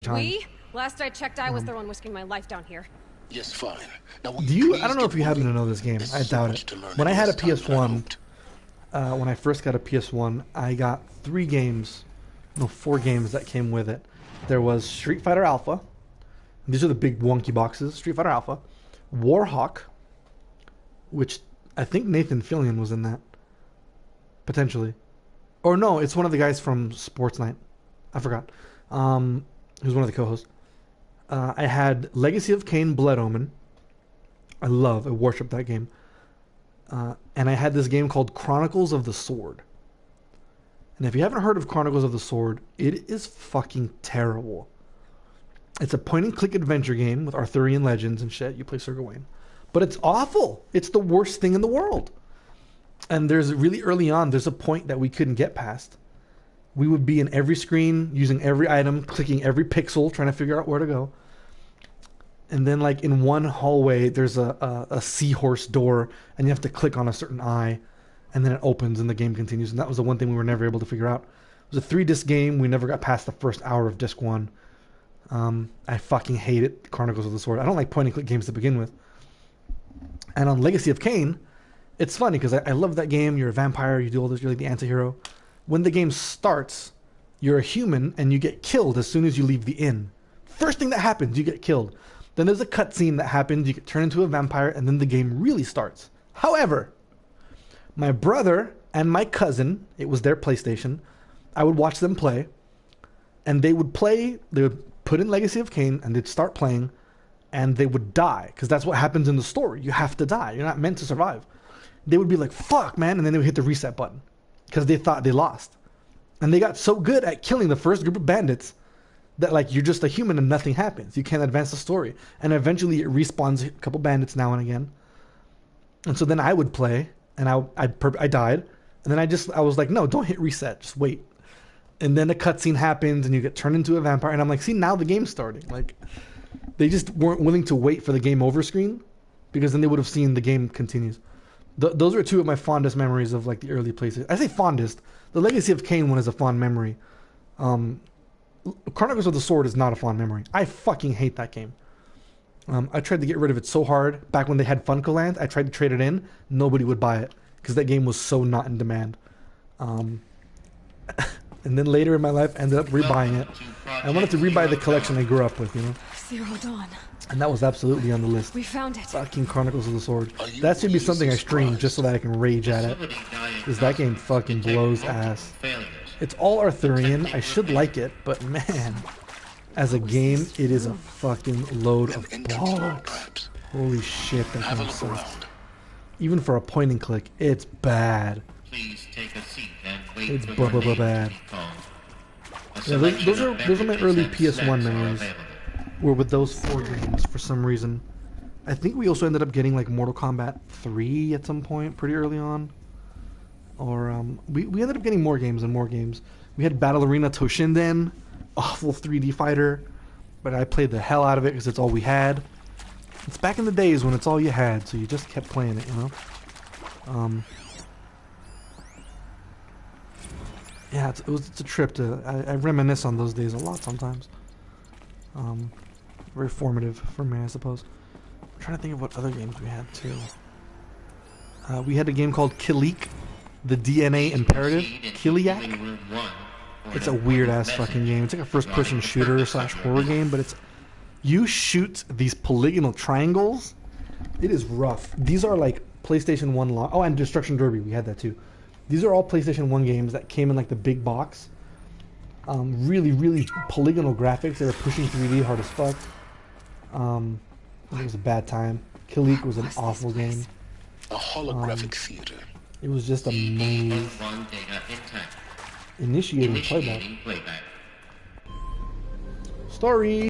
time. Last I checked, I was the one risking my life down here. Yes, fine. Now, Do you? I don't know if you happen to know this game. I doubt it. When I had a PS1, when I first got a PS1, I got 4 games that came with it. There was Street Fighter Alpha. These are the big wonky boxes. Street Fighter Alpha, Warhawk, which I think Nathan Fillion was in that, potentially, or no, it's one of the guys from Sports Night. I forgot. Who's one of the co-hosts. I had Legacy of Kain, Blood Omen. I worship that game. And I had this game called Chronicles of the Sword. And if you haven't heard of Chronicles of the Sword, it is fucking terrible. It's a point-and-click adventure game with Arthurian legends and shit. You play Sir Gawain. But it's awful. It's the worst thing in the world. And there's really early on, there's a point that we couldn't get past. We would be in every screen, using every item, clicking every pixel, trying to figure out where to go. And then, like, in one hallway, there's a seahorse door, and you have to click on a certain eye, and then it opens and the game continues. And that was the one thing we were never able to figure out. It was a 3-disc game. We never got past the first hour of disc 1. I fucking hate it, Chronicles of the Sword. I don't like point-and-click games to begin with. And on Legacy of Kain, it's funny, because I love that game. You're a vampire, you do all this, you're like the anti-hero. When the game starts, you're a human, and you get killed as soon as you leave the inn. First thing that happens, you get killed. Then there's a cutscene that happens, you get turned into a vampire, and then the game really starts. However, my brother and my cousin, it was their PlayStation, I would watch them play, and they would put in Legacy of Kain, and they'd start playing, and they would die, because that's what happens in the story. You have to die. You're not meant to survive. They would be like, fuck, man, and then they would hit the reset button, because they thought they lost. And they got so good at killing the first group of bandits that, like, you're just a human and nothing happens. You can't advance the story. And eventually it respawns a couple bandits now and again. And so then I would play, and I died. And then I was like, no, don't hit reset. Just wait. And then a cutscene happens, and you get turned into a vampire. And I'm like, see, now the game's starting. Like, they just weren't willing to wait for the game over screen, because then they would have seen the game continues. Those are 2 of my fondest memories of, like, the early PlayStation. I say fondest. The Legacy of Kain one is a fond memory. Chronicles of the Sword is not a fond memory. I fucking hate that game. I tried to get rid of it so hard. Back when they had FuncoLand, I tried to trade it in. Nobody would buy it, because that game was so not in demand. And then later in my life, I ended up rebuying it. I wanted to rebuy the collection I grew up with, you know? Zero Dawn. And that was absolutely on the list. We found it. Fucking Chronicles of the Sword. That should be something I stream just so that I can rage at it. Because that game fucking blows ass. It's all Arthurian. I should like it, but man, as a game, it is a fucking load of bollocks. Holy shit, that game sucks. Even for a point and click, it's bad. Please take a seat and wait It's for bad. Yeah, those are my early PS1 memories. Were with those 4 games for some reason. I think we also ended up getting like Mortal Kombat 3 at some point pretty early on. Or we ended up getting more games and more games. We had Battle Arena Toshinden, awful 3D fighter, but I played the hell out of it because it's all we had. It's back in the days when it's all you had, so you just kept playing it, you know. Yeah, it's a trip to. I reminisce on those days a lot sometimes. Very formative for me, I suppose. I'm trying to think of what other games we had too. We had a game called Kilik, the DNA Imperative. Kiliak. It's a weird ass fucking game. It's like a first-person shooter / horror game, but you shoot these polygonal triangles. It is rough. These are like PlayStation 1 Oh, and Destruction Derby, we had that too. These are all PlayStation 1 games that came in like the big box. Really, really polygonal graphics. They were pushing 3D hard as fuck. It was a bad time. Kilik was an awful game. A holographic theater. It was just a maze. Initiating playback. Story.